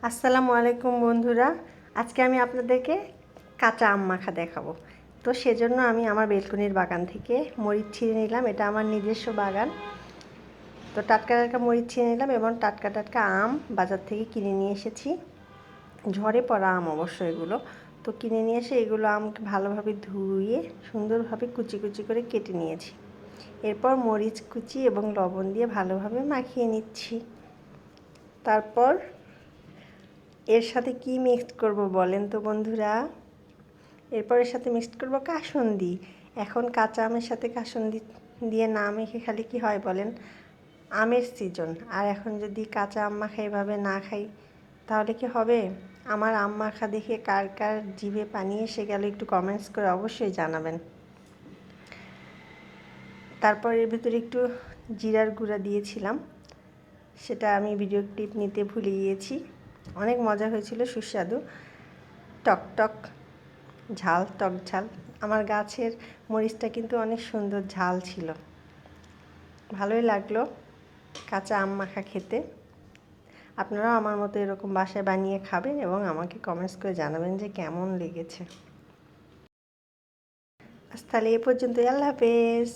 আসসালামু আলাইকুম বন্ধুরা, আজকে আমি আপনাদেরকে কাঁচা আম মাখা দেখাবো। তো সেজন্য আমি আমার বেলকনির বাগান থেকে মরিচ ছিঁড়ে নিলাম। এটা আমার নিজস্ব বাগান। তো টাটকা টাটকা মরিচ ছিঁড়ে নিলাম এবং টাটকা টাটকা আম বাজার থেকে কিনে নিয়ে এসেছি। ঝড়ে পড়া আম অবশ্য এগুলো। তো কিনে নিয়ে এসে এগুলো আমকে ভালোভাবে ধুয়ে সুন্দরভাবে কুচি কুচি করে কেটে নিয়েছি। এরপর মরিচ কুচি এবং লবণ দিয়ে ভালোভাবে মাখিয়ে নিচ্ছি। তারপর এর সাথে কি মিক্সড করব বলেন তো বন্ধুরা? এরপর এর সাথে মিক্সড করব কাসুন্দি। এখন কাঁচা আমের সাথে কাসুন্দি দিয়ে না মেখে খালি কি হয় বলেন? আমের সিজন, আর এখন যদি কাঁচা আম মাখা এভাবে না খাই তাহলে কি হবে? আমার আম মাখা দেখে কার কার জিভে পানি এসে গেল একটু কমেন্টস করে অবশ্যই জানাবেন। তারপর এর ভিতরে একটু জিরার গুঁড়া দিয়েছিলাম, সেটা আমি ভিডিও ক্লিপ নিতে ভুলে গিয়েছি। অনেক মজা হয়েছিল, সুস্বাদু, টক টক ঝাল, টক ঝাল। আমার গাছের মরিচটা কিন্তু অনেক সুন্দর ঝাল ছিল, ভালোই লাগলো কাঁচা আম মাখা খেতে। আপনারাও আমার মতো এরকম বাসায় বানিয়ে খাবেন এবং আমাকে কমেন্টস করে জানাবেন যে কেমন লেগেছে। আজ তাহলে এ পর্যন্তই, আল্লাহ হাফেজ।